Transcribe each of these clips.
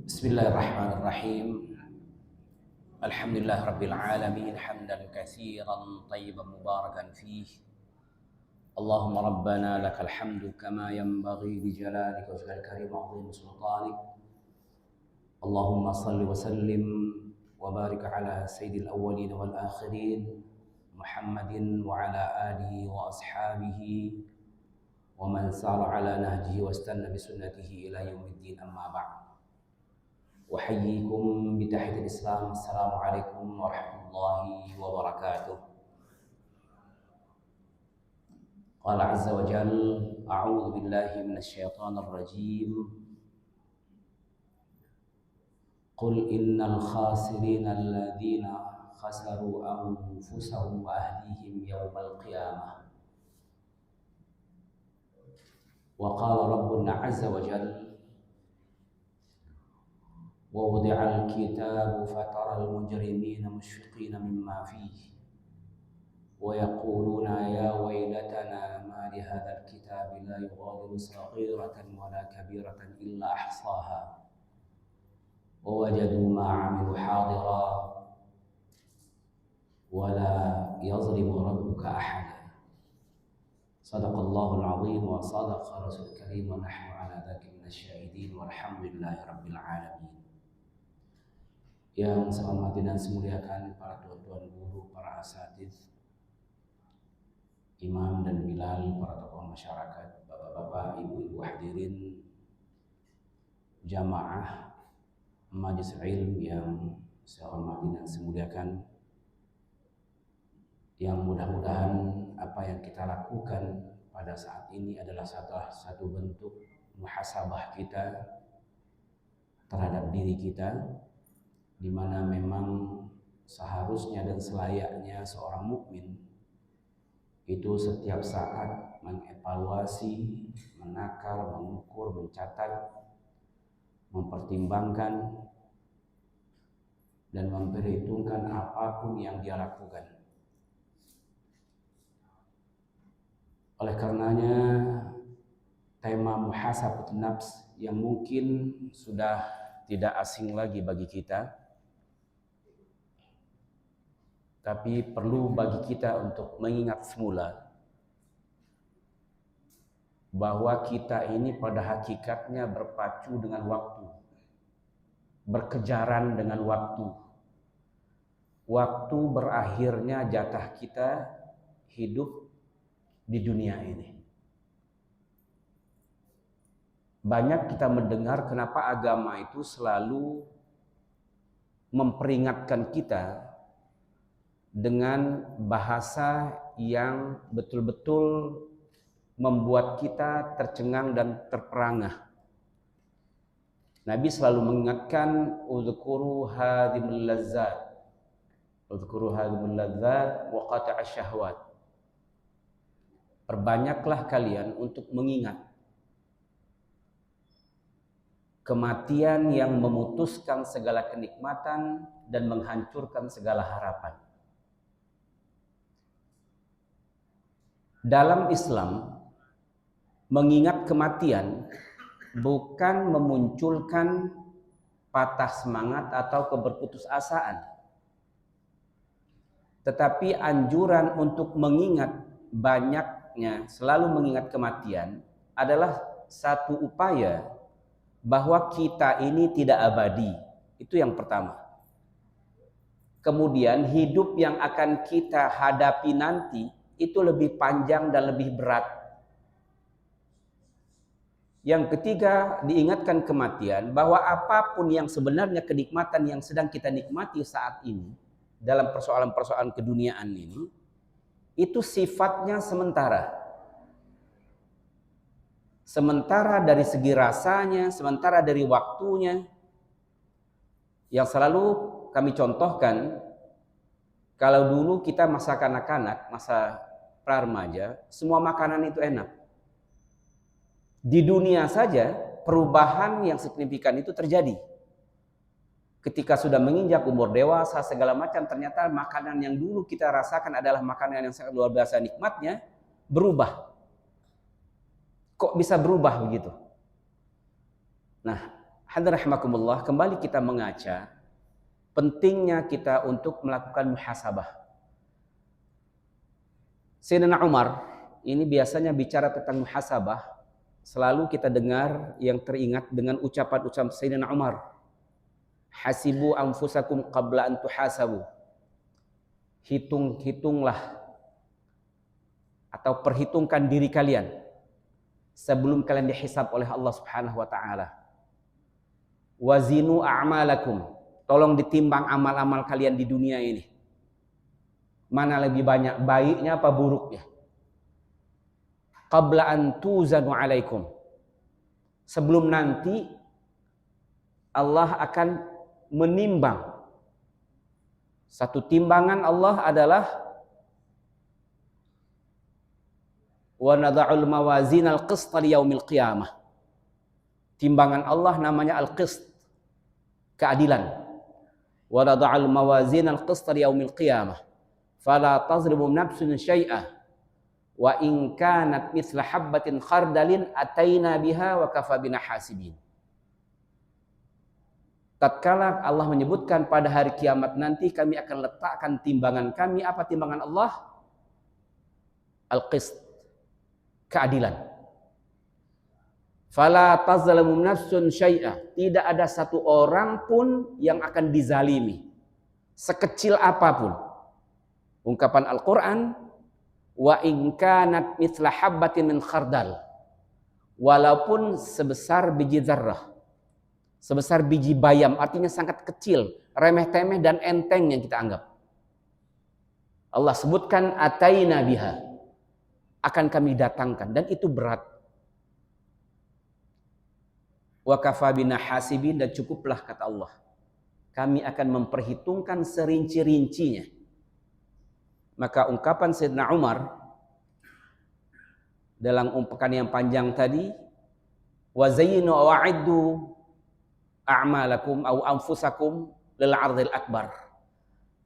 Bismillahirrahmanirrahim. Alhamdulillah rabbil alamin hamdan katsiran tayyiban mubarakan fih. Allahumma rabbana lakal hamdu kama yanbaghi li jalalika wa jalali karim 'azim sultanik. Allahumma salli wa sallim wa barik ala sayyidil awwalin wal akhirin Muhammadin wa ala alihi wa ashabihi wa man sara ala nahjihi wa istanna bi sunnatihi ila yaumiddin, amma ba'd. Uhayyikum bi tahiyatil Islam. Assalamualaikum warahmatullahi wabarakatuh. Qala azza wa jalla, a'udzu billahi minasy syaithanir rajim. Qul innal khasirina alladzina khasaru anfusahum wa ahlihim yawmal qiyamah. Wa qala rabbuna azza wa jalla, ووضع الكتاب فترى المجرمين مشفقين مما فيه ويقولون يا ويلتنا ما لهذا الكتاب لا يغادر صغيرة ولا كبيرة إلا أحصاها ووجدوا ما عملوا حاضرا ولا يظلم ربك أحدا. صدق الله العظيم وصدق رسول الكريم ونحن على ذلك من الشاهدين والحمد لله رب العالمين. Yang saya hormati dan semuliakan para tuan-tuan guru, para asatidz, imam dan bilal, para tokoh masyarakat, bapak-bapak, ibu-ibu hadirin, jamaah majelis ilmu yang saya hormati dan semuliakan, yang mudah-mudahan apa yang kita lakukan pada saat ini adalah satu bentuk muhasabah kita terhadap diri kita, di mana memang seharusnya dan selayaknya seorang mukmin itu setiap saat mengevaluasi, menakar, mengukur, mencatat, mempertimbangkan dan memperhitungkan apapun yang dia lakukan. Oleh karenanya tema muhasabatun nafs yang mungkin sudah tidak asing lagi bagi kita, tapi perlu bagi kita untuk mengingat semula bahwa kita ini pada hakikatnya berpacu dengan waktu, berkejaran dengan waktu. Waktu berakhirnya jatah kita hidup di dunia ini. Banyak kita mendengar kenapa agama itu selalu memperingatkan kita dengan bahasa yang betul-betul membuat kita tercengang dan terperangah. Nabi selalu mengingatkan, uzkuru hadhimul lazzat, uzkuru hadhimul lazzat wa qata'asy syahwat. Perbanyaklah kalian untuk mengingat kematian yang memutuskan segala kenikmatan dan menghancurkan segala harapan. Dalam Islam, mengingat kematian bukan memunculkan patah semangat atau keberputusasaan, tetapi anjuran untuk mengingat banyaknya, selalu mengingat kematian adalah satu upaya bahwa kita ini tidak abadi. Itu yang pertama. Kemudian hidup yang akan kita hadapi nanti itu lebih panjang dan lebih berat. Yang ketiga, diingatkan kematian, bahwa apapun yang sebenarnya kenikmatan yang sedang kita nikmati saat ini dalam persoalan-persoalan keduniaan ini, itu sifatnya sementara. Sementara dari segi rasanya, sementara dari waktunya. Yang selalu kami contohkan, kalau dulu kita masa kanak-kanak, masa pra-remaja, semua makanan itu enak. Di dunia saja perubahan yang signifikan itu terjadi. Ketika sudah menginjak umur dewasa segala macam, ternyata makanan yang dulu kita rasakan adalah makanan yang sangat luar biasa nikmatnya, berubah. Kok bisa berubah begitu? Nah, Hadirin rahimakumullah, kembali kita mengaca pentingnya kita untuk melakukan muhasabah. Sayyidina Umar ini biasanya bicara tentang muhasabah, selalu kita dengar yang teringat dengan ucapan-ucapan Sayyidina Umar. Hasibu anfusakum qabla an tuhasabu. Hitung-hitunglah atau perhitungkan diri kalian sebelum kalian dihisab oleh Allah Subhanahu wa taala. Wazinu a'malakum. Tolong ditimbang amal-amal kalian di dunia ini. Mana lebih banyak baiknya apa buruknya? Qabla an tuzanu alaikum. Sebelum nanti Allah akan menimbang. Satu timbangan Allah adalah wa nada'ul mawazin al-qist li yaumil qiyamah. Timbangan Allah namanya al-qist, keadilan. Wa nada'ul mawazin al-qist li yaumil qiyamah. Fala tazlimu nafsun syai'a wa in kanat mithla habbatin khardalin ataina biha wa kafa bina hasibin. Tatkala Allah menyebutkan pada hari kiamat nanti kami akan letakkan timbangan kami. Apa timbangan Allah? Al-qist, keadilan. Fala tazlamu nafsun syai'a. Tidak ada satu orang pun yang akan dizalimi, sekecil apapun. Ungkapan Al-Quran, wa in kanat mithla habbatin min khardal. Walaupun sebesar biji zarrah, sebesar biji bayam, artinya sangat kecil, remeh-temeh dan enteng yang kita anggap. Allah sebutkan ataina biha, akan kami datangkan, dan itu berat. Wa kafa bina hasibin, dan cukuplah kata Allah, kami akan memperhitungkan serinci-rincinya. Maka ungkapan Sayyidina Umar dalam ungkapan yang panjang tadi, wa zayyinu wa'iddu a'malakum au anfusakum lil 'ardhil akbar.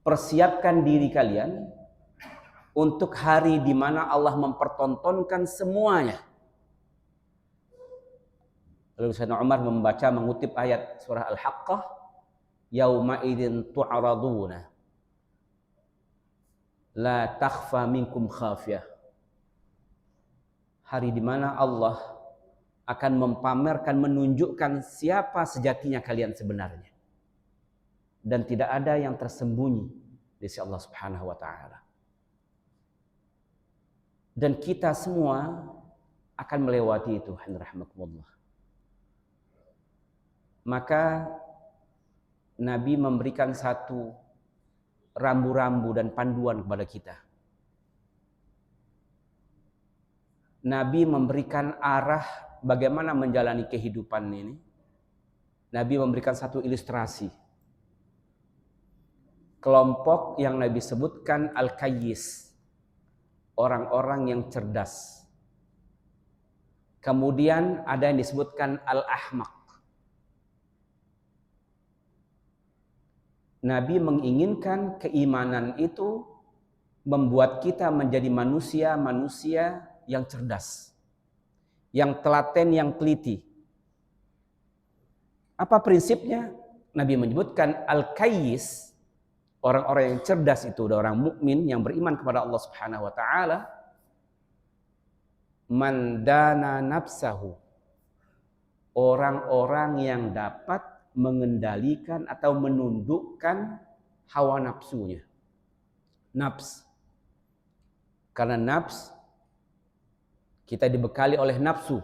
Persiapkan diri kalian untuk hari di mana Allah mempertontonkan semuanya. Lalu Sayyidina Umar mengutip ayat surah Al-Haqqah, yauma idzin tu'raduna la takhfa minkum khafiyah. Hari di mana Allah akan mempamerkan, menunjukkan siapa sejatinya kalian sebenarnya. Dan tidak ada yang tersembunyi di sisi Allah Subhanahu wa taala. Dan kita semua akan melewati itu, rahmatullah. Maka Nabi memberikan satu rambu-rambu dan panduan kepada kita. Nabi memberikan arah bagaimana menjalani kehidupan ini. Nabi memberikan satu ilustrasi. Kelompok yang Nabi sebutkan al-kayyis, orang-orang yang cerdas. Kemudian ada yang disebutkan al-ahmaq. Nabi menginginkan keimanan itu membuat kita menjadi manusia-manusia yang cerdas, yang telaten, yang teliti. Apa prinsipnya? Nabi menyebutkan al-kayyis, orang-orang yang cerdas itu adalah orang mukmin yang beriman kepada Allah Subhanahu wa taala. Man dana nafsahu, orang-orang yang dapat mengendalikan atau menundukkan hawa nafsunya. Nafs. Karena nafs, kita dibekali oleh nafsu.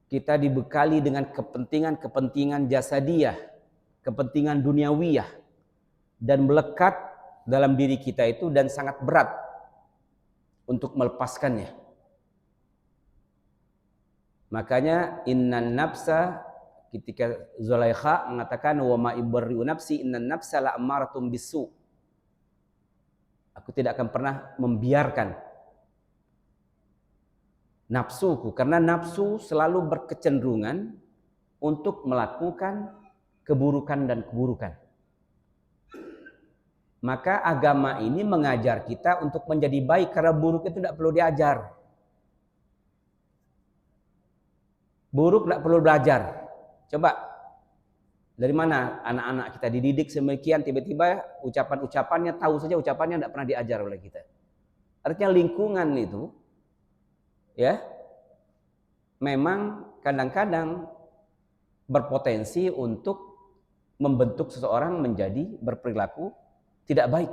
Kita dibekali dengan kepentingan-kepentingan jasadiyah, kepentingan duniawiyah, dan melekat dalam diri kita itu dan sangat berat untuk melepaskannya. Makanya innan nafsa, ketika Zulaikha mengatakan wa ma ibarri'u nafsi innan nafsa la'amaratum bisu. Aku tidak akan pernah membiarkan nafsuku, karena nafsu selalu berkecenderungan untuk melakukan keburukan dan keburukan. Maka agama ini mengajar kita untuk menjadi baik, karena buruk itu tidak perlu diajar. Buruk tidak perlu belajar. Coba, dari mana anak-anak kita dididik semikian, tiba-tiba ucapan-ucapannya, tahu saja ucapannya tidak pernah diajar oleh kita. Artinya lingkungan itu, ya, memang kadang-kadang berpotensi untuk membentuk seseorang menjadi berperilaku tidak baik.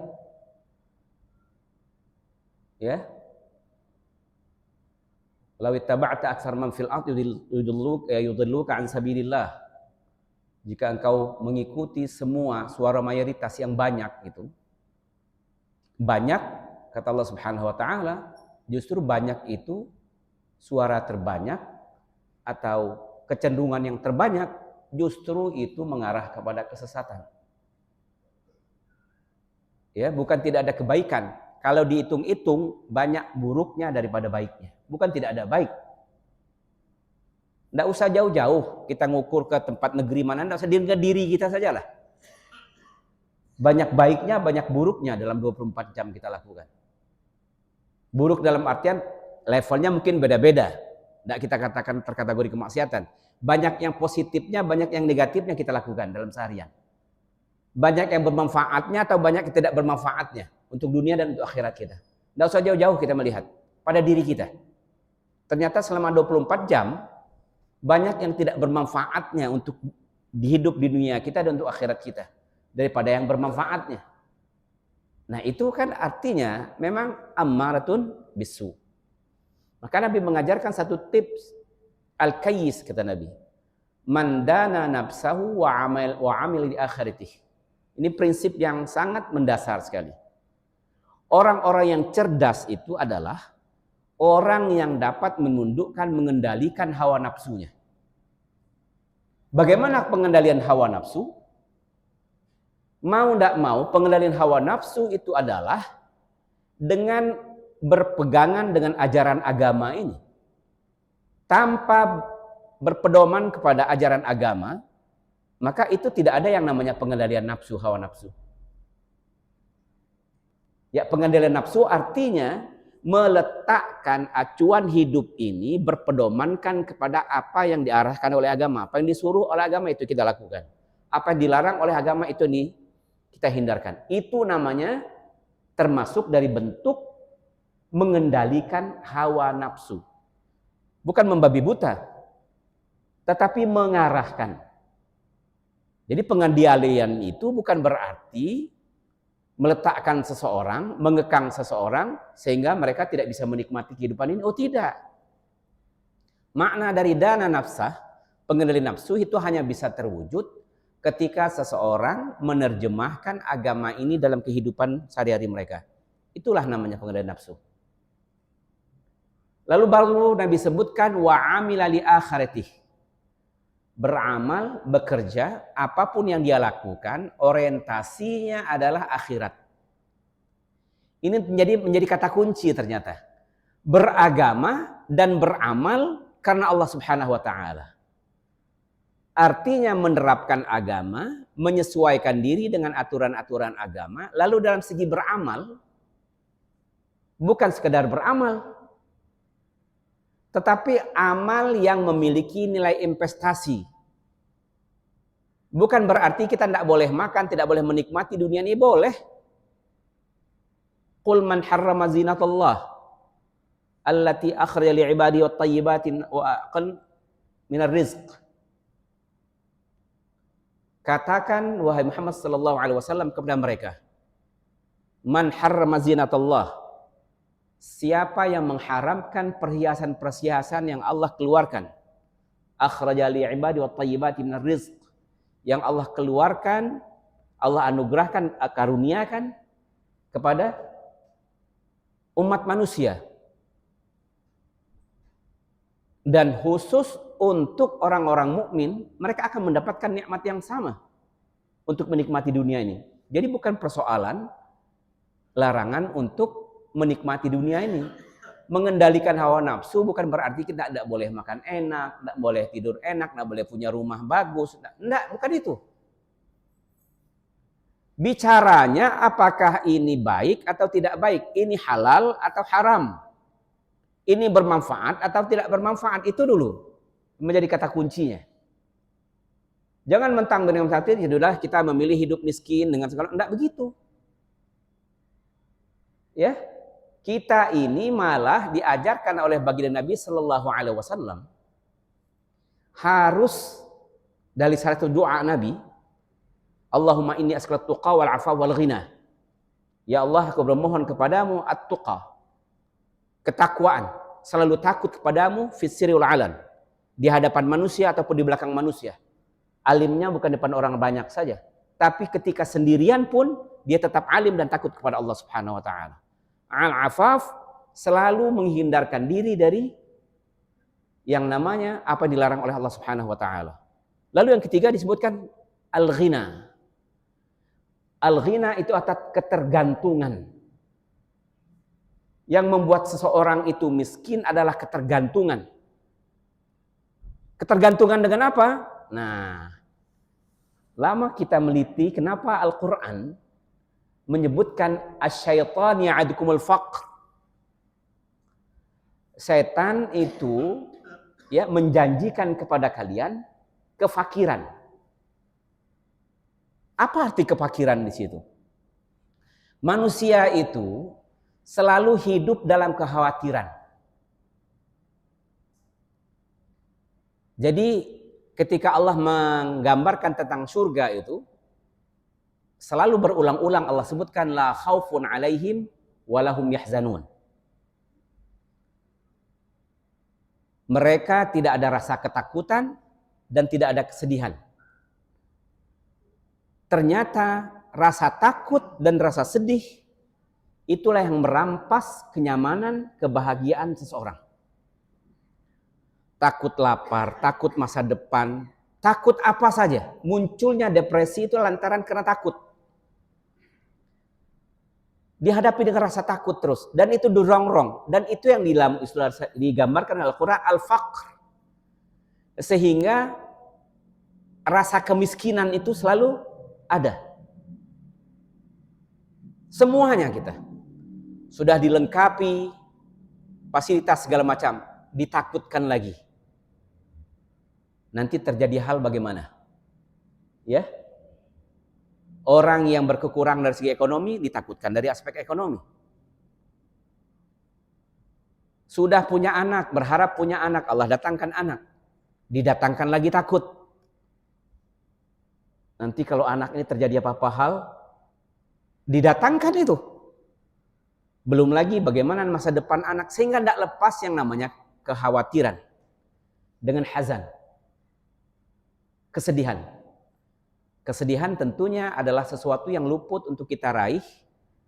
Ya. Law ittaba'ta aktsar man fil ardh yudilluka an sabilillah. Jika engkau mengikuti semua suara mayoritas yang banyak itu, banyak kata Allah Subhanahu wa taala, justru banyak itu suara terbanyak atau kecenderungan yang terbanyak justru itu mengarah kepada kesesatan. Ya, bukan tidak ada kebaikan. Kalau dihitung-hitung banyak buruknya daripada baiknya. Bukan tidak ada baik. Tidak usah jauh-jauh kita ngukur ke tempat negeri mana, tidak usah ke diri kita sajalah. Banyak baiknya, banyak buruknya dalam 24 jam kita lakukan. Buruk dalam artian levelnya mungkin beda-beda. Tidak kita katakan terkategori kemaksiatan. Banyak yang positifnya, banyak yang negatifnya kita lakukan dalam seharian. Banyak yang bermanfaatnya atau banyak yang tidak bermanfaatnya untuk dunia dan untuk akhirat kita. Tidak usah jauh-jauh kita melihat pada diri kita. Ternyata selama 24 jam banyak yang tidak bermanfaatnya untuk hidup di dunia kita dan untuk akhirat kita daripada yang bermanfaatnya. Nah, itu kan artinya memang ammaratun bisu. Maka Nabi mengajarkan satu tips al-kayyis kata Nabi. Man dana nafsahu wa amil di akhiratih. Ini prinsip yang sangat mendasar sekali. Orang-orang yang cerdas itu adalah orang yang dapat menundukkan, mengendalikan hawa nafsunya. Bagaimana pengendalian hawa nafsu? Mau tidak mau, pengendalian hawa nafsu itu adalah dengan berpegangan dengan ajaran agama ini. Tanpa berpedoman kepada ajaran agama, maka itu tidak ada yang namanya pengendalian nafsu, hawa nafsu. Ya, pengendalian nafsu artinya meletakkan acuan hidup ini berpedomankan kepada apa yang diarahkan oleh agama. Apa yang disuruh oleh agama itu kita lakukan. Apa yang dilarang oleh agama itu kita hindarkan. Itu namanya termasuk dari bentuk mengendalikan hawa nafsu. Bukan membabi buta, tetapi mengarahkan. Jadi pengendalian itu bukan berarti meletakkan seseorang, mengekang seseorang sehingga mereka tidak bisa menikmati kehidupan ini. Oh tidak. Makna dari dana nafsah, pengendali nafsu itu hanya bisa terwujud ketika seseorang menerjemahkan agama ini dalam kehidupan sehari-hari mereka. Itulah namanya pengendali nafsu. Lalu baru Nabi sebutkan wa amila li akhiratih. Beramal, bekerja, apapun yang dia lakukan, orientasinya adalah akhirat. Ini menjadi kata kunci ternyata. Beragama dan beramal karena Allah Subhanahu wa taala. Artinya menerapkan agama, menyesuaikan diri dengan aturan-aturan agama, lalu dalam segi beramal, bukan sekedar beramal, tetapi amal yang memiliki nilai investasi. Bukan berarti kita tidak boleh makan, tidak boleh menikmati dunia ini, boleh. Qul man harrama zinatallah allati akhraja li'ibadi wat tayyibatin wa aqal minar rizq. Katakan wahai Muhammad sallallahu alaihi wasallam kepada mereka, man harrama zinatallah, siapa yang mengharamkan perhiasan-perhiasan yang Allah keluarkan, akhraja li'ibadi wat tayyibati minar rizq, yang Allah keluarkan, Allah anugerahkan, karuniakan kepada umat manusia. Dan khusus untuk orang-orang mukmin, mereka akan mendapatkan nikmat yang sama untuk menikmati dunia ini. Jadi bukan persoalan larangan untuk menikmati dunia ini. Mengendalikan hawa nafsu bukan berarti kita tidak boleh makan enak, tidak boleh tidur enak, tidak boleh punya rumah bagus. Tidak, bukan itu. Bicaranya apakah ini baik atau tidak baik, ini halal atau haram, ini bermanfaat atau tidak bermanfaat, itu dulu menjadi kata kuncinya. Jangan mentang-mentang takdir, sudah kita memilih hidup miskin dengan segala, enggak begitu. Ya, kita ini malah diajarkan oleh baginda Nabi Sallallahu Alaihi Wasallam harus dari satu doa Nabi, Allahumma inni as'aluka tuqa wal afa wal ghina. Ya Allah, aku bermohon kepadamu at-tuqa, ketakwaan, selalu takut kepadamu fis sirri wal alan, di hadapan manusia ataupun di belakang manusia. Alimnya bukan depan orang banyak saja, tapi ketika sendirian pun dia tetap alim dan takut kepada Allah Subhanahu wa taala. Al-afaf, selalu menghindarkan diri dari yang namanya apa yang dilarang oleh Allah Subhanahu wa taala. Lalu yang ketiga disebutkan al-ghina. Al-ghina itu atas ketergantungan. Yang membuat seseorang itu miskin adalah ketergantungan. Ketergantungan dengan apa? Nah, lama kita meliti kenapa Al-Quran menyebutkan asy-syaitan ya'adukumul faqr. Setan itu ya menjanjikan kepada kalian kefakiran. Apa arti kefakiran di situ? Manusia itu selalu hidup dalam kekhawatiran. Jadi ketika Allah menggambarkan tentang surga itu, selalu berulang-ulang Allah sebutkan la khaufun alaihim walahum yahzanun. Mereka tidak ada rasa ketakutan dan tidak ada kesedihan. Ternyata rasa takut dan rasa sedih itulah yang merampas kenyamanan, kebahagiaan seseorang. Takut lapar, takut masa depan, takut apa saja. Munculnya depresi itu lantaran karena takut. Dihadapi dengan rasa takut terus. Dan itu dirongrong. Dan itu yang digambarkan dalam Al-Quran, al-faqr. Sehingga rasa kemiskinan itu selalu ada. Semuanya kita. Sudah dilengkapi, fasilitas segala macam. Ditakutkan lagi. Nanti terjadi hal bagaimana? Ya, orang yang berkekurangan dari segi ekonomi ditakutkan dari aspek ekonomi. Sudah punya anak, berharap punya anak, Allah datangkan anak. Didatangkan lagi takut. Nanti kalau anak ini terjadi apa-apa hal, didatangkan itu. Belum lagi bagaimana masa depan anak, sehingga tidak lepas yang namanya kekhawatiran. Dengan hazan. Kesedihan. Kesedihan tentunya adalah sesuatu yang luput untuk kita raih,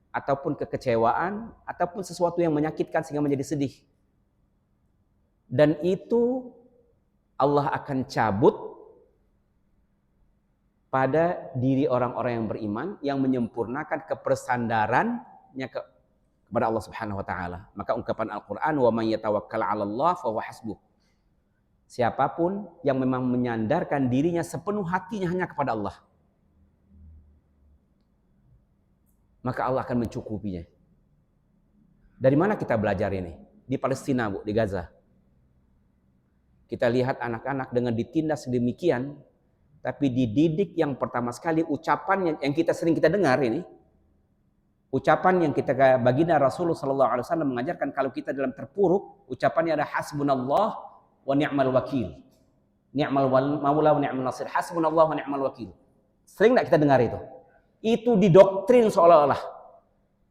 ataupun kekecewaan, ataupun sesuatu yang menyakitkan sehingga menjadi sedih. Dan itu Allah akan cabut pada diri orang-orang yang beriman, yang menyempurnakan kepersandarannya kepada Allah Subhanahu wa taala. Maka ungkapan Al-Qur'an, wa may yatawakkal 'ala Allah fa huwa hasbuh. Siapapun yang memang menyandarkan dirinya sepenuh hatinya hanya kepada Allah, maka Allah akan mencukupinya. Dari mana kita belajar ini? Di Palestina, Bu, di Gaza. Kita lihat anak-anak dengan ditindas sedemikian, tapi dididik yang pertama sekali ucapan yang kita sering kita dengar ini, ucapan yang kita baginda Rasulullah SAW mengajarkan kalau kita dalam terpuruk, ucapannya ada hasbunallah wa ni'mal wakil. Ni'mal maula wa ni'mal nasir. Hasbunallah wa ni'mal wakil. Sering enggak kita dengar itu? Itu didoktrin seolah-olah.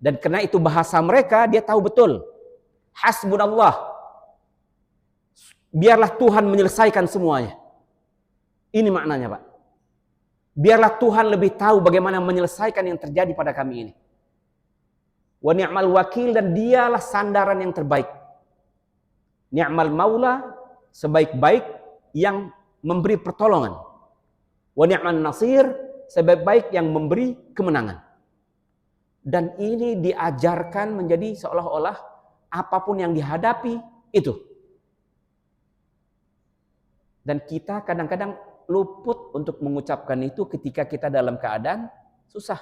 Dan karena itu bahasa mereka, dia tahu betul. Hasbunallah. Biarlah Tuhan menyelesaikan semuanya. Ini maknanya, Pak. Biarlah Tuhan lebih tahu bagaimana menyelesaikan yang terjadi pada kami ini. Wa ni'mal wakil, dan dialah sandaran yang terbaik. Ni'mal maula, sebaik-baik yang memberi pertolongan. Wa ni'man nasir, sebaik-baik yang memberi kemenangan. Dan ini diajarkan menjadi seolah-olah apapun yang dihadapi itu. Dan kita kadang-kadang luput untuk mengucapkan itu ketika kita dalam keadaan susah.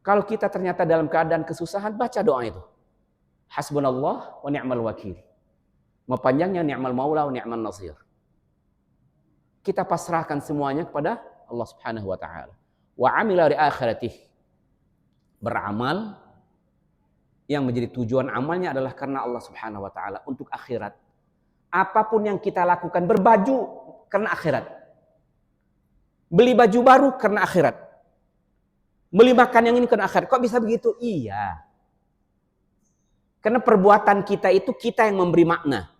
Kalau kita ternyata dalam keadaan kesusahan, baca doa itu. Hasbunallah wa ni'mal wakil. Mau panjangnya ni'mal maula wa ni'mal nasir. kita pasrahkan semuanya kepada Allah Subhanahu wa taala. Wa amila li akhiratih. Beramal yang menjadi tujuan amalnya adalah karena Allah Subhanahu wa taala, untuk akhirat. Apapun yang kita lakukan, berbaju karena akhirat. Beli baju baru karena akhirat. Beli makan yang ini karena akhirat. Kok bisa begitu? Iya. Karena perbuatan kita itu kita yang memberi makna.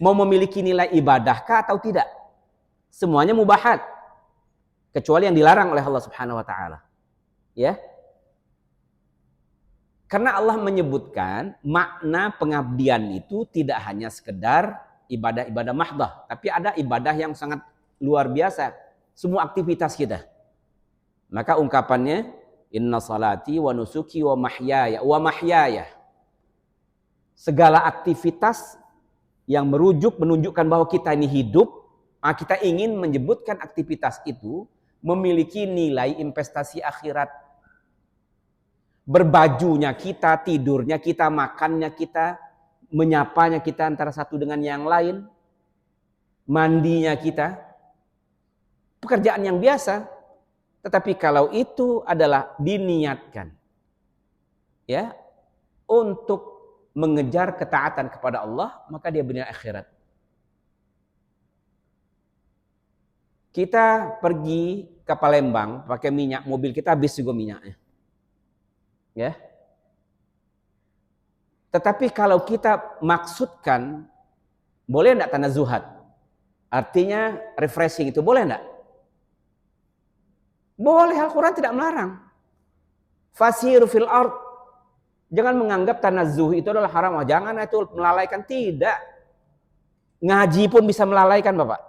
Mau memiliki nilai ibadahkah atau tidak? Semuanya mubahat. Kecuali yang dilarang oleh Allah Subhanahu wa taala. Ya. Karena Allah menyebutkan makna pengabdian itu tidak hanya sekedar ibadah-ibadah mahdah, tapi ada ibadah yang sangat luar biasa, semua aktivitas kita. Maka ungkapannya inna salati wa nusuki wa mahyaya. Segala aktivitas yang menunjukkan bahwa kita ini hidup, kita ingin menyebutkan aktivitas itu memiliki nilai investasi akhirat. Berbajunya kita, tidurnya kita, makannya kita, menyapanya kita antara satu dengan yang lain, mandinya kita, pekerjaan yang biasa. Tetapi kalau itu adalah diniatkan, ya, untuk mengejar ketaatan kepada Allah, maka dia bernilai akhirat. Kita pergi ke Palembang pakai minyak, mobil kita habis juga minyaknya. Ya. Tetapi kalau kita maksudkan, boleh enggak tanazuhat? Artinya refreshing itu boleh enggak? Boleh, Al-Quran tidak melarang. Fasiru fil ard. Jangan menganggap tanazuh itu adalah haram. Jangan itu melalaikan. Tidak. Ngaji pun bisa melalaikan, Bapak.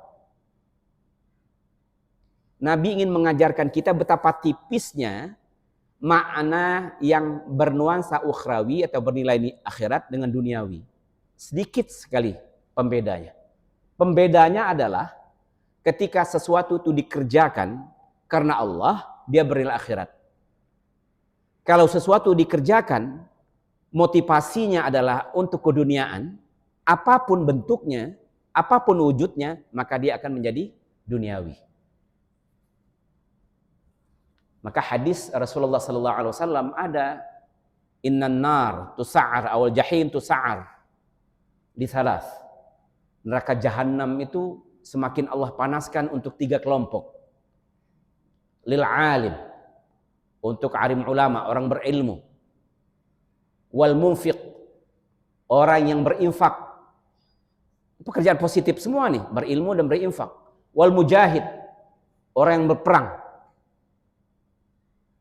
Nabi ingin mengajarkan kita betapa tipisnya makna yang bernuansa ukhrawi atau bernilai akhirat dengan duniawi. Sedikit sekali pembedanya. Pembedanya adalah ketika sesuatu itu dikerjakan karena Allah, dia bernilai akhirat. Kalau sesuatu dikerjakan, motivasinya adalah untuk keduniaan, apapun bentuknya, apapun wujudnya, maka dia akan menjadi duniawi. Maka hadis Rasulullah sallallahu alaihi wasallam ada innan nar tusa'ar awal jahim tusa'ar di salas. Neraka jahanam itu semakin Allah panaskan untuk 3 kelompok. Lil alim, untuk alim ulama, orang berilmu. Wal munfiq, orang yang berinfak. Pekerjaan positif semua nih, berilmu dan berinfak. Wal mujahid, orang yang berperang.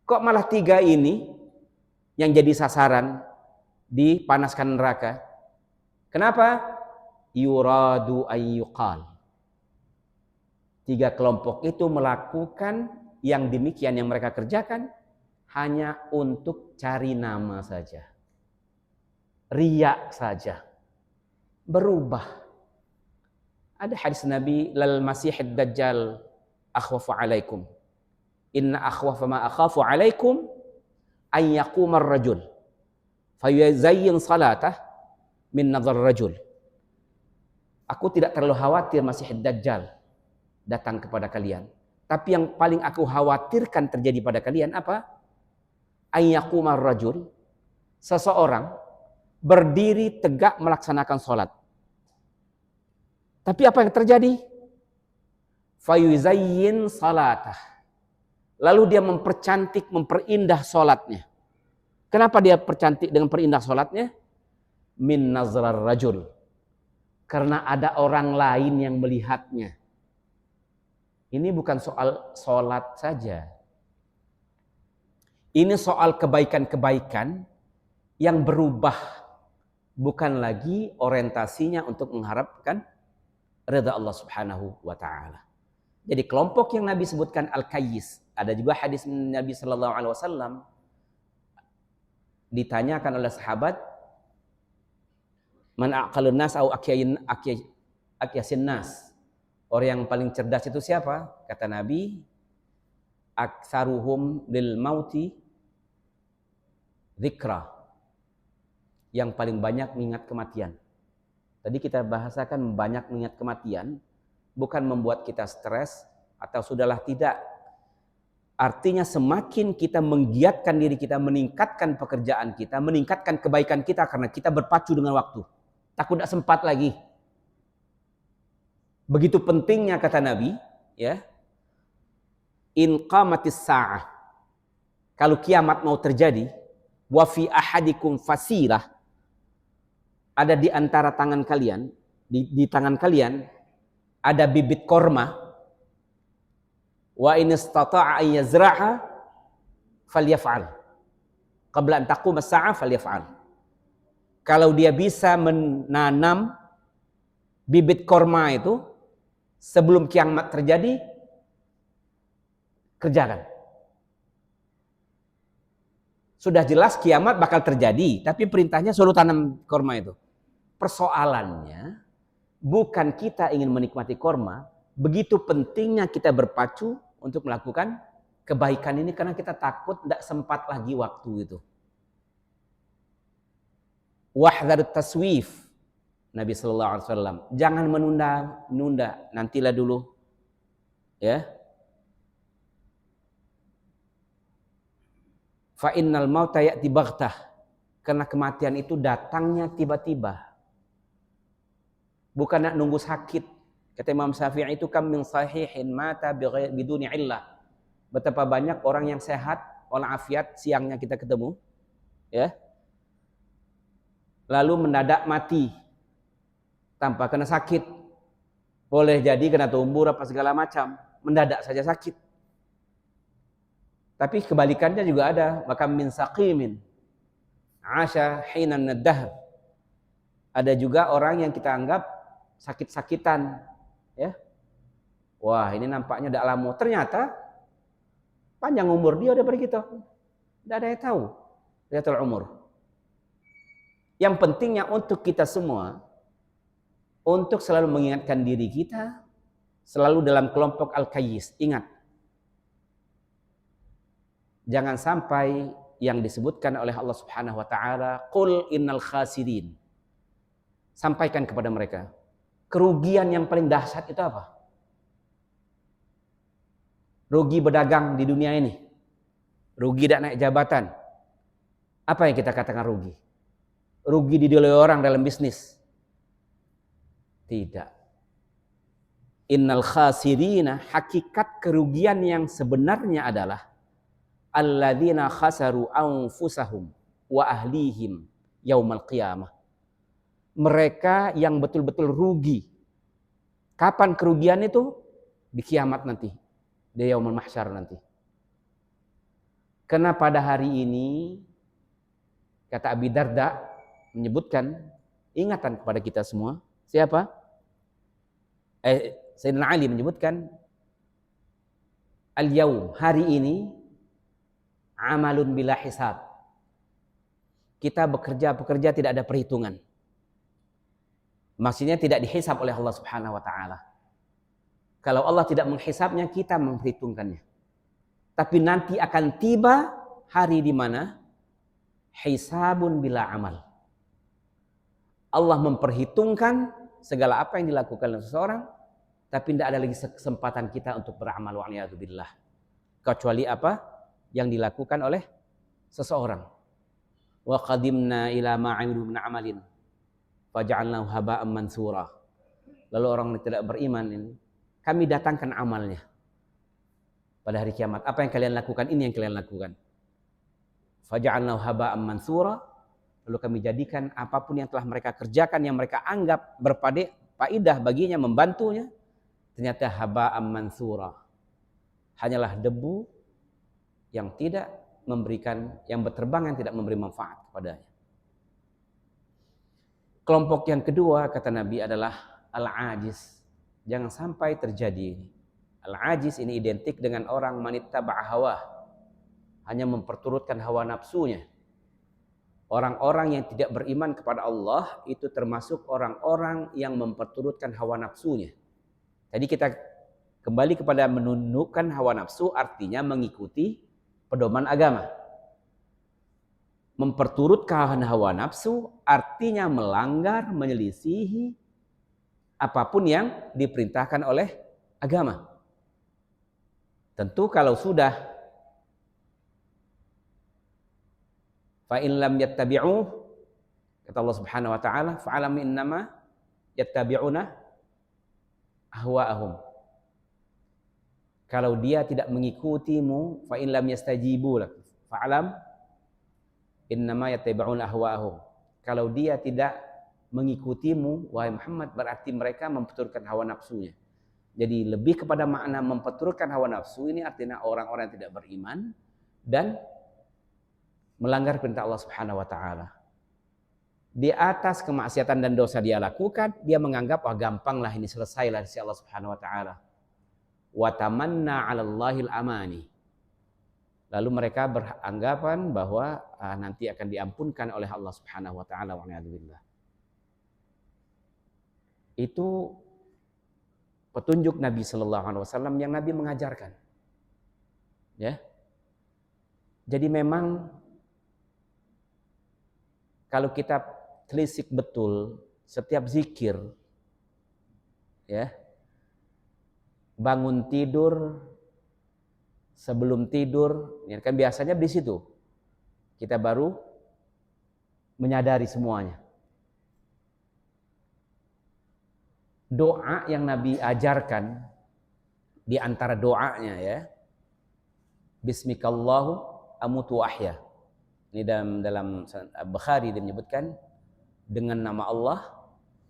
Kok malah 3 ini yang jadi sasaran dipanaskan neraka? Kenapa? Yuradu ayyuqal. 3 kelompok itu melakukan yang demikian yang mereka kerjakan hanya untuk cari nama saja. Riya saja. Berubah. Ada hadis Nabi, lal masihid dajjal akhwafu alaikum. Inna akhwafa ma akhafu alaikum an yaqumar rajul fayuzayyin salatah min nazar rajul. Aku tidak terlalu khawatir Masihid Dajjal datang kepada kalian. Tapi yang paling aku khawatirkan terjadi pada kalian apa? An yaqumar rajul, seseorang berdiri tegak melaksanakan salat. Tapi apa yang terjadi? Fayuzayyin salatah. Lalu dia mempercantik, memperindah sholatnya. Kenapa dia percantik dengan perindah sholatnya? Min nazrar rajul. Karena ada orang lain yang melihatnya. Ini bukan soal sholat saja. Ini soal kebaikan-kebaikan yang berubah. Bukan lagi orientasinya untuk mengharapkan ridha Allah Subhanahu wa ta'ala. Jadi kelompok yang Nabi sebutkan al-kayyis. Ada juga hadis Nabi sallallahu alaihi wasallam ditanyakan oleh sahabat, man aqalun nas au akyasin nas. Orang yang paling cerdas itu siapa? Kata Nabi, aktsaruhum lil mauti dzikra. Yang paling banyak mengingat kematian. Tadi kita bahasakan banyak mengingat kematian, bukan membuat kita stres atau sudahlah, tidak. Artinya semakin kita menggiatkan diri kita, meningkatkan pekerjaan kita, meningkatkan kebaikan kita karena kita berpacu dengan waktu. Takut tidak sempat lagi. Begitu pentingnya kata Nabi, ya. In qamatis sa'ah. Kalau kiamat mau terjadi, wa fi ahadikum fasirah. Ada di antara tangan kalian, di tangan kalian ada bibit korma. Wa in istata'a an yazra'a falyaf'al. Qabla an taqum as-sa'ah falyaf'al. Kalau dia bisa menanam bibit korma itu sebelum kiamat terjadi, kerjakan. Sudah jelas kiamat bakal terjadi, tapi perintahnya suruh tanam korma itu. Persoalannya bukan kita ingin menikmati korma, begitu pentingnya kita berpacu untuk melakukan kebaikan ini karena kita takut tidak sempat lagi waktu itu. Wahdhar taswif. Nabi sallallahu alaihi wasallam, jangan menunda, nantilah dulu. Ya. Fa innal mauta ya'ti baghtah. Karena kematian itu datangnya tiba-tiba. Bukan nak nunggu sakit. Kata Imam Syafi'i itu kam min sahihin mata biduni illah. Betapa banyak orang yang sehat, walafiat, siangnya kita ketemu, ya. Lalu mendadak mati tanpa kena sakit. Boleh jadi kena tumbur apa segala macam, mendadak saja sakit. Tapi kebalikannya juga ada, maka min saqimin asha hinan nadahr. Ada juga orang yang kita anggap sakit-sakitan, ya. Wah, ini nampaknya tidak lama. Ternyata panjang umur dia udah begitu. Tidak ada yang tahu. Lihatul umur. Yang pentingnya untuk kita semua, untuk selalu mengingatkan diri kita, selalu dalam kelompok al-kayyis. Ingat, jangan sampai yang disebutkan oleh Allah Subhanahu wa taala, qul innal khasirin. Sampaikan kepada mereka, kerugian yang paling dahsyat itu apa? Rugi berdagang di dunia ini. Rugi tidak naik jabatan. Apa yang kita katakan rugi? Rugi didoloi orang dalam bisnis. Tidak. Innal khasirina, hakikat kerugian yang sebenarnya adalah alladzina khasaru anfusahum wa ahlihim yaumal qiyamah. Mereka yang betul-betul rugi. Kapan kerugian itu? Di kiamat nanti. Di yaumul mahsyar nanti. Karena pada hari ini, kata Abi Darda, menyebutkan ingatan kepada kita semua. Siapa? Sayyidina Ali menyebutkan, al-yaum, hari ini, amalun bila hisab. Kita bekerja tidak ada perhitungan. Maksudnya tidak dihisab oleh Allah Subhanahu wa taala. Kalau Allah tidak menghisabnya, kita memperhitungkannya. Tapi nanti akan tiba hari di mana hisabun bila amal. Allah memperhitungkan segala apa yang dilakukan oleh seseorang, tapi tidak ada lagi kesempatan kita untuk beramal wa'niyadzubillah. Kecuali apa yang dilakukan oleh seseorang. Wa qadimna ila ma'amilu min amalin faja'alnahu haba'an mansura. Lalu orang yang tidak beriman ini, kami datangkan amalnya pada hari kiamat. Apa yang kalian lakukan? Ini yang kalian lakukan. Faja'alnahu haba'an mansura. Lalu kami jadikan apapun yang telah mereka kerjakan, yang mereka anggap berfaedah baginya, membantunya, ternyata haba'an mansura. Hanyalah debu yang tidak memberikan, yang berterbangan tidak memberi manfaat kepadanya. Kelompok yang kedua, kata Nabi, adalah al-ajiz. Jangan sampai terjadi ini. Al-ajiz ini identik dengan orang manittaba'a hawa, hanya memperturutkan hawa nafsunya. Orang-orang yang tidak beriman kepada Allah itu termasuk orang-orang yang memperturutkan hawa nafsunya. Jadi kita kembali kepada menundukkan hawa nafsu, artinya mengikuti pedoman agama. Memperturutkan hawa nafsu artinya melanggar, menyelisihi apapun yang diperintahkan oleh agama. Tentu kalau sudah fa in lam yattabi'u, kata Allah Subhanahu wa taala, fa'alam innama yattabi'una ahwa'ahum. Kalau dia tidak mengikutimu, fa in lam yastajibu lak, fa'alam innama yattabi'una ahwa'ahum. Kalau dia tidak mengikutimu, wahai Muhammad, berarti mereka memperturutkan hawa nafsunya. Jadi lebih kepada makna memperturutkan hawa nafsu ini artinya orang-orang yang tidak beriman dan melanggar perintah Allah Subhanahu wa taala. Di atas kemaksiatan dan dosa dia lakukan, dia menganggap gampanglah ini, selesailah di sisi Allah Subhanahu wa taala. Wa tamanna 'alallahil amani. Lalu mereka beranggapan bahwa nanti akan diampunkan oleh Allah Subhanahu wa taala, wa na'udzubillah. Itu petunjuk Nabi sallallahu alaihi wasallam yang Nabi mengajarkan. Ya. Jadi memang kalau kita telisik betul setiap zikir, ya, bangun tidur, sebelum tidur, ya kan biasanya di situ kita baru menyadari semuanya. Doa yang Nabi ajarkan di antara doanya, ya, Bismikallahu amutu ahya. Ini dalam Bukhari dia menyebutkan dengan nama Allah,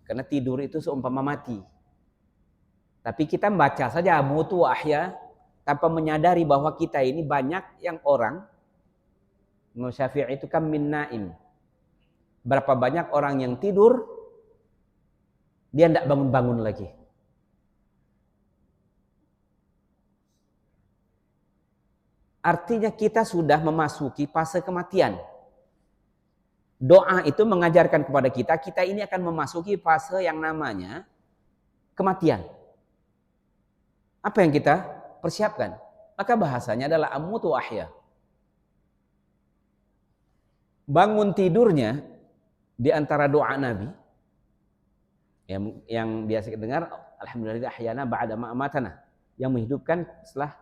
karena tidur itu seumpama mati. Tapi kita membaca saja amutu ahya tanpa menyadari bahwa kita ini banyak yang orang, Imam Syafi'i itu kam min naim. Berapa banyak orang yang tidur dia tidak bangun-bangun lagi. Artinya kita sudah memasuki fase kematian. Doa itu mengajarkan kepada kita ini akan memasuki fase yang namanya kematian. Apa yang kita persiapkan? Maka bahasanya adalah amutu ahya. Bangun tidurnya di antara doa Nabi yang biasa kita dengar, alhamdulillah ahyana ba'da ma amatana, yang menghidupkan setelah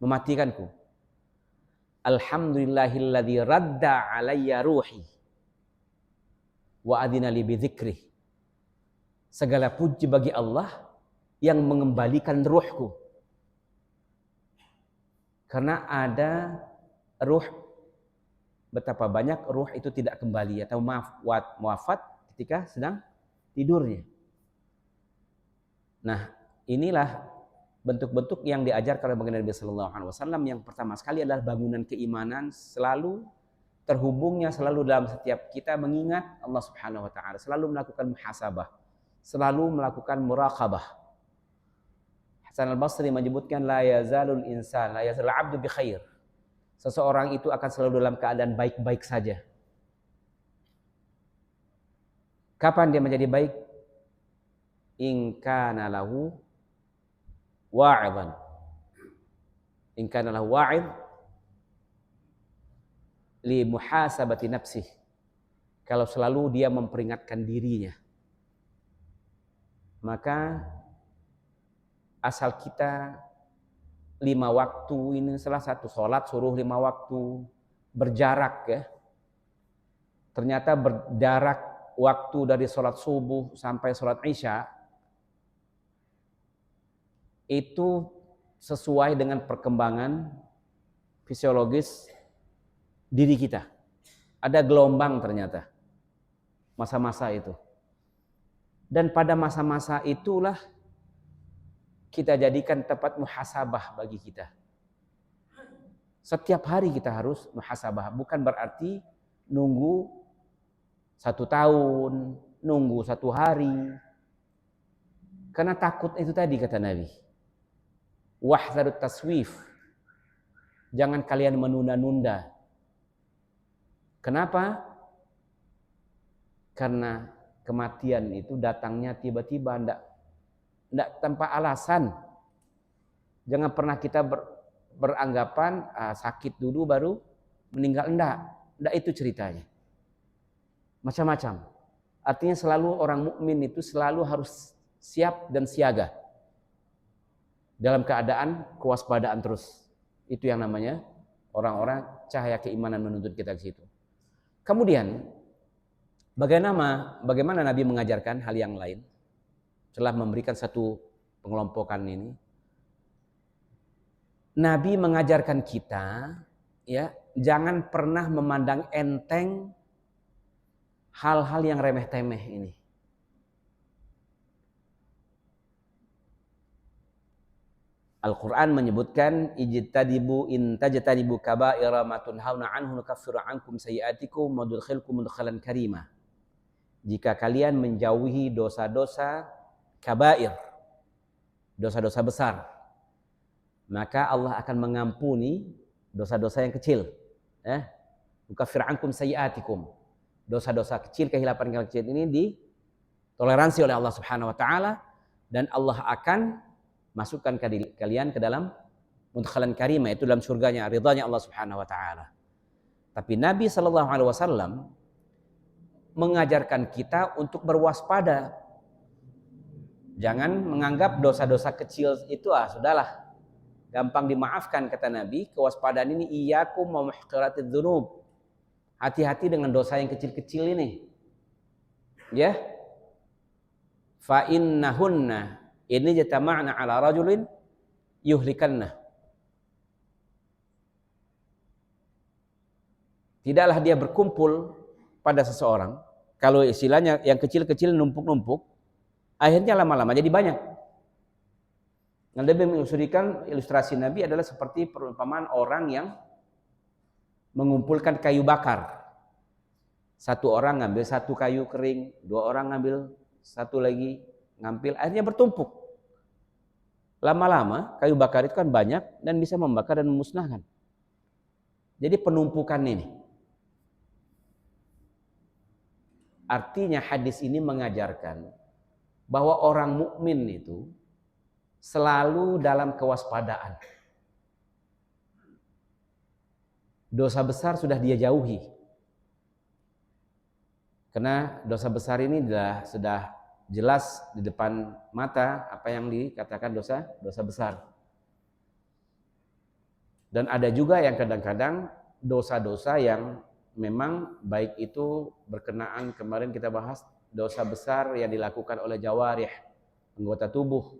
mematikanku. Alhamdulillahilladzi radda alayya ruhi wa adina li bidzikri. Segala puji bagi Allah yang mengembalikan ruhku. Karena ada ruh, betapa banyak ruh itu tidak kembali atau wafat ketika sedang tidurnya. Nah, inilah bentuk-bentuk yang diajarkan oleh baginda Nabi sallallahu alaihi wasallam. Yang pertama sekali adalah bangunan keimanan, selalu terhubungnya selalu dalam setiap kita mengingat Allah Subhanahu wa taala, selalu melakukan muhasabah, selalu melakukan muraqabah. Hasan Al-Basri menyebutkan la yazalul insan, la yazalul 'abdu bi khair. Seseorang itu akan selalu dalam keadaan baik-baik saja. Kapan dia menjadi baik? In kana lahu wa'idhan. In kana lahu wa'id li muhasabati nafsih. Kalau selalu dia memperingatkan dirinya. Maka asal kita 5 waktu ini salah satu sholat suruh 5 waktu berjarak, ya. Ternyata berjarak waktu dari sholat subuh sampai sholat isya itu sesuai dengan perkembangan fisiologis diri kita. Ada gelombang ternyata masa-masa itu. Dan pada masa-masa itulah kita jadikan tempat muhasabah bagi kita. Setiap hari kita harus muhasabah. Bukan berarti nunggu 1 tahun, nunggu 1 hari. Karena takut itu tadi kata Nabi. Wahdharut taswif. Jangan kalian menunda-nunda. Kenapa? Karena kematian itu datangnya tiba-tiba, tidak tanpa alasan. Jangan pernah kita beranggapan sakit dulu baru meninggal. Tidak itu ceritanya. Macam-macam. Artinya selalu orang mukmin itu selalu harus siap dan siaga dalam keadaan kewaspadaan terus. Itu yang namanya orang-orang cahaya keimanan menuntun kita ke situ. Kemudian bagaimana Nabi mengajarkan hal yang lain setelah memberikan satu pengelompokan ini? Nabi mengajarkan kita, ya, jangan pernah memandang enteng hal-hal yang remeh-temeh ini. Al-Quran menyebutkan ijtanibu in tajtanibu kaba'ira ma tunhauna anhu nukaffiru ankum sayyi'atikum wa nudkhilkum mudkhalan karima. Jika kalian menjauhi dosa-dosa kabair, dosa-dosa besar, maka Allah akan mengampuni dosa-dosa yang kecil. Nukaffiru ankum sayyi'atikum. Dosa-dosa kecil, kehilapan kecil ini ditoleransi oleh Allah Subhanahu wa taala, dan Allah akan masukkan kalian ke dalam mudkhalan karimah, itu dalam surganya, ridhanya Allah Subhanahu wa taala. Tapi Nabi sallallahu alaihi wasallam mengajarkan kita untuk berwaspada. Jangan menganggap dosa-dosa kecil itu sudahlah gampang dimaafkan, kata Nabi. Kewaspadaan ini iyyakum wa muhqiratidz dzunub. Hati-hati dengan dosa yang kecil-kecil ini. Ya. Fa innahunna ini jatama'na ala rajulin yuhlikanna. Tidaklah dia berkumpul pada seseorang. Kalau istilahnya yang kecil-kecil numpuk-numpuk, akhirnya lama-lama jadi banyak. Yang lebih mengusurkan ilustrasi Nabi adalah seperti perumpamaan orang yang mengumpulkan kayu bakar. Satu orang ngambil satu kayu kering, dua orang ngambil satu lagi, ngambil, akhirnya bertumpuk. Lama-lama kayu bakar itu kan banyak dan bisa membakar dan memusnahkan. Jadi penumpukan ini. Artinya hadis ini mengajarkan bahwa orang mukmin itu selalu dalam kewaspadaan. Dosa besar sudah dia jauhi. Karena dosa besar ini sudah jelas di depan mata apa yang dikatakan dosa besar. Dan ada juga yang kadang-kadang dosa-dosa yang memang baik itu berkenaan, kemarin kita bahas dosa besar yang dilakukan oleh jawarih, anggota tubuh,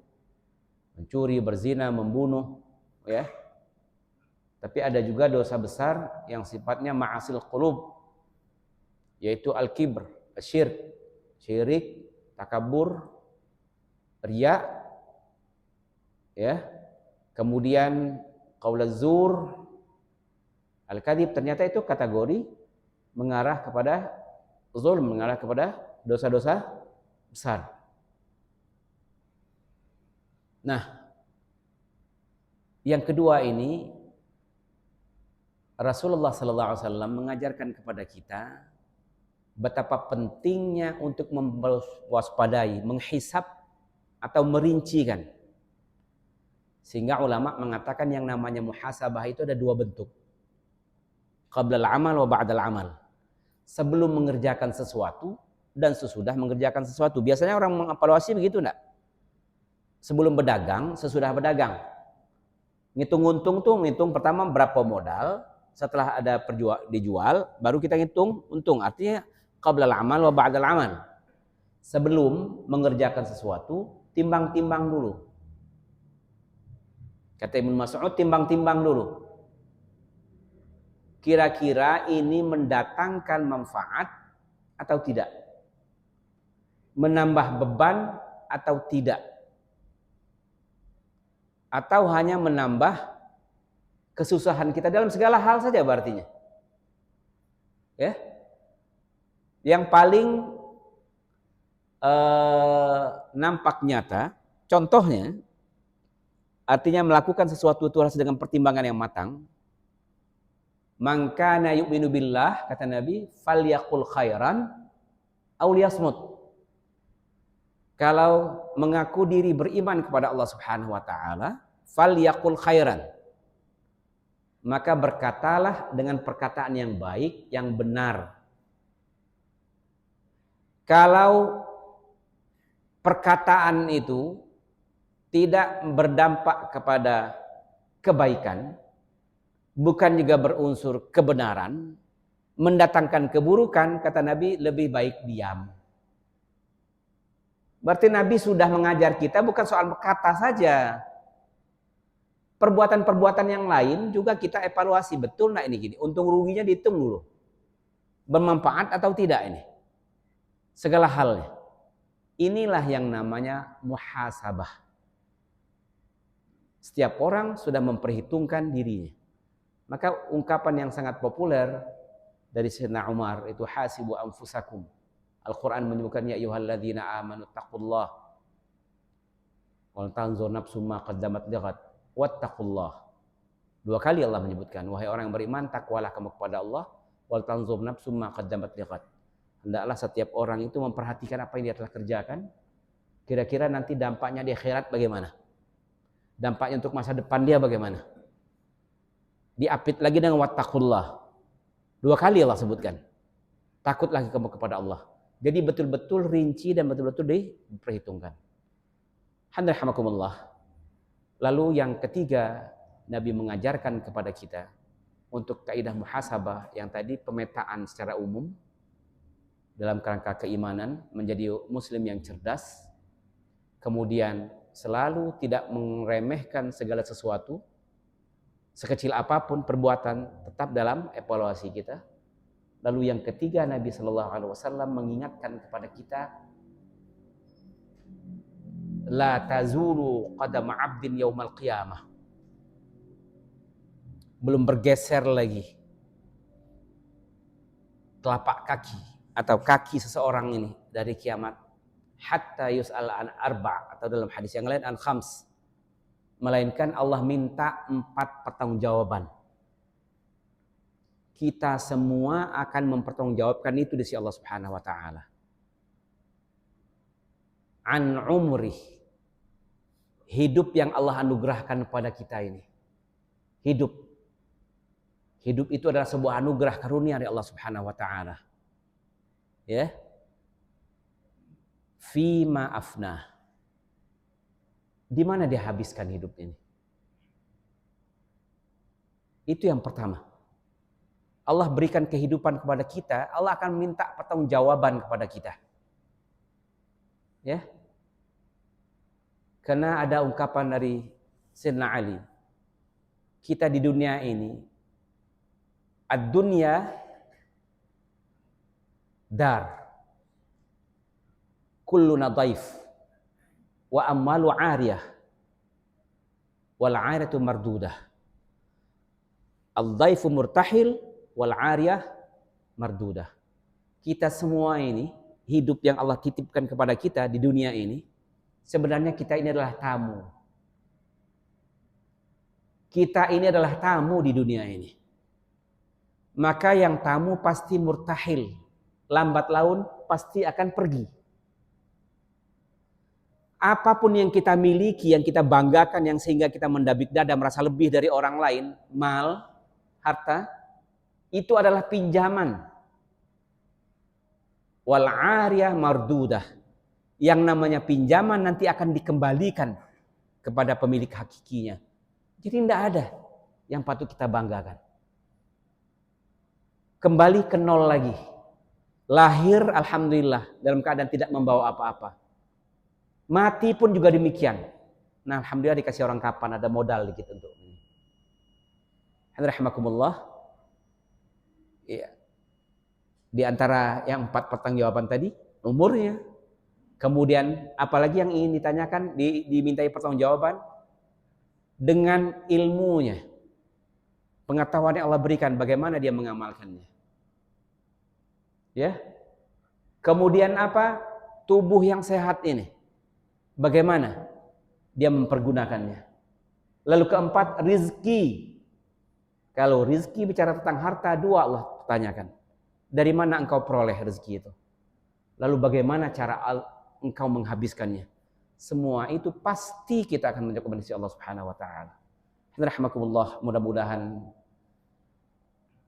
mencuri, berzina, membunuh, ya. Tapi ada juga dosa besar yang sifatnya ma'asil qulub, yaitu al-kibr, syirik, takabur, riya, ya, kemudian qaulaz zur, al-kadhib. Ternyata itu kategori mengarah kepada zulm, mengarah kepada dosa-dosa besar. Nah, yang kedua ini Rasulullah sallallahu alaihi wasallam mengajarkan kepada kita betapa pentingnya untuk mewaspadai, menghisap atau merincikan. Sehingga ulama mengatakan yang namanya muhasabah itu ada dua bentuk. Qablal amal wa ba'dal amal. Sebelum mengerjakan sesuatu dan sesudah mengerjakan sesuatu. Biasanya orang mengevaluasi begitu enggak? Sebelum berdagang, sesudah berdagang. Ngitung untung tuh, ngitung pertama berapa modal, setelah ada dijual, baru kita ngitung untung. Artinya qablal amal wa ba'dal amal. Sebelum mengerjakan sesuatu, timbang-timbang dulu. Kata Ibnu Mas'ud, timbang-timbang dulu. Kira-kira ini mendatangkan manfaat atau tidak? Menambah beban atau tidak? Atau hanya menambah kesusahan kita dalam segala hal saja berartinya. Ya. Yang paling nampak nyata, contohnya, artinya melakukan sesuatu itu harus dengan pertimbangan yang matang. Man kana yu'minu billah, kata Nabi, falyaqul khairan aw liyasmut. Kalau mengaku diri beriman kepada Allah Subhanahu wa taala, falyaqul khairan. Maka berkatalah dengan perkataan yang baik, yang benar. Kalau perkataan itu tidak berdampak kepada kebaikan, bukan juga berunsur kebenaran, mendatangkan keburukan, kata Nabi, lebih baik diam. Berarti Nabi sudah mengajar kita bukan soal kata saja. Perbuatan-perbuatan yang lain juga kita evaluasi, betul nak ini gini. Untung ruginya dihitung dulu. Bermanfaat atau tidak ini? Segala halnya. Inilah yang namanya muhasabah. Setiap orang sudah memperhitungkan dirinya. Maka ungkapan yang sangat populer dari Sayyidina Umar itu hasibu anfusakum. Al-Quran menyebutkan ya ayyuhalladzina amanu taqullah wal tanzur nafsum ma qaddamat lighad wattaqullah. 2 kali Allah menyebutkan, wahai orang yang beriman, takwalah kamu kepada Allah, wal tanzur nafsum ma qaddamat lighad. Hendaklah setiap orang itu memperhatikan apa yang dia telah kerjakan. Kira-kira nanti dampaknya di akhirat bagaimana? Dampaknya untuk masa depan dia bagaimana? Diapit lagi dengan wattaqullah. 2 kali Allah sebutkan. Takut lagi kamu kepada Allah. Jadi betul-betul rinci dan betul-betul diperhitungkan. Alhamdulillah. Lalu yang ketiga, Nabi mengajarkan kepada kita untuk kaidah muhasabah yang tadi pemetaan secara umum dalam kerangka keimanan, menjadi muslim yang cerdas, kemudian selalu tidak meremehkan segala sesuatu, sekecil apapun perbuatan tetap dalam evaluasi kita. Lalu yang ketiga, Nabi Shallallahu Alaihi Wasallam mengingatkan kepada kita, la tazulu qadama abdin yaumal qiyamah. Belum bergeser lagi telapak kaki atau kaki seseorang ini dari kiamat, hatta yus'al an arba', atau dalam hadis yang lain an khams, melainkan Allah minta 4 pertanggungjawaban. Kita semua akan mempertanggungjawabkan itu di sisi Allah Subhanahu wa taala. An umri, hidup yang Allah anugerahkan kepada kita ini. Hidup itu adalah sebuah anugerah karunia dari Allah Subhanahu wa taala. Ya. Fima afnah. Di mana dia habiskan hidup ini? Itu yang pertama. Allah berikan kehidupan kepada kita, Allah akan minta pertanggungjawaban kepada kita. Ya. Karena ada ungkapan dari Sayyidina Ali. Kita di dunia ini, ad-dunya dar. Kulluna dhaif wa ammalu 'ariyah wal 'ariyatu mardudah. Al-dhaifu murtahil wal 'ariyah mardudah. Kita semua ini, hidup yang Allah titipkan kepada kita di dunia ini, sebenarnya kita ini adalah tamu. Kita ini adalah tamu di dunia ini. Maka yang tamu pasti murtahil, lambat laun pasti akan pergi. Apapun yang kita miliki, yang kita banggakan, yang sehingga kita mendabik dada merasa lebih dari orang lain, mal, harta, itu adalah pinjaman. Wal 'ariyah mardudah. Yang namanya pinjaman nanti akan dikembalikan kepada pemilik hakikinya. Jadi tidak ada yang patut kita banggakan. Kembali ke nol lagi. Lahir alhamdulillah dalam keadaan tidak membawa apa-apa. Mati pun juga demikian. Nah, alhamdulillah dikasih orang kapan, ada modal dikit untuk ini. Alhamdulillah. Iya. Di antara yang 4 pertanggungjawaban tadi, umurnya. Kemudian apalagi yang ingin ditanyakan, dimintai pertanggungjawaban dengan ilmunya. Pengetahuan yang Allah berikan, bagaimana dia mengamalkannya. Ya. Kemudian apa? Tubuh yang sehat ini. Bagaimana dia mempergunakannya. Lalu keempat, rizki. Kalau rizki bicara tentang harta, 2 Allah tanyakan. Dari mana engkau peroleh rizki itu? Lalu bagaimana cara engkau menghabiskannya? Semua itu pasti kita akan menjawab kepada Allah Subhanahu wa taala. Rahmakumullah, mudah-mudahan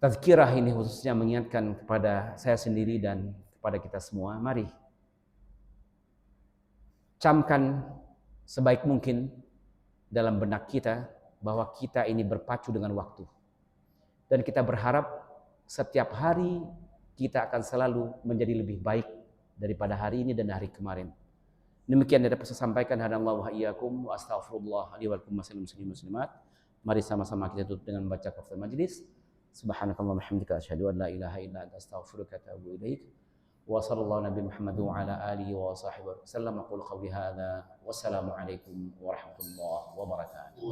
tazkirah ini khususnya mengingatkan kepada saya sendiri dan kepada kita semua. Mari camkan sebaik mungkin dalam benak kita bahwa kita ini berpacu dengan waktu. Dan kita berharap setiap hari kita akan selalu menjadi lebih baik daripada hari ini dan hari kemarin. Demikian yang dapat saya sampaikan. Hadallahu wa iyyakum wa astaghfirullah li wa lakum muslimat. Mari sama-sama kita tutup dengan membaca kafaratul majlis. Subhanakallahumma wa bihamdika asyhadu an la ilaha illa anta astaghfiruka wa atubu ilaik. Wa sallallahu nabi Muhammad wa ala alihi wa sahbihi wasallam. Aqulu qawli hadza. Wassalamu alaikum warahmatullahi wabarakatuh.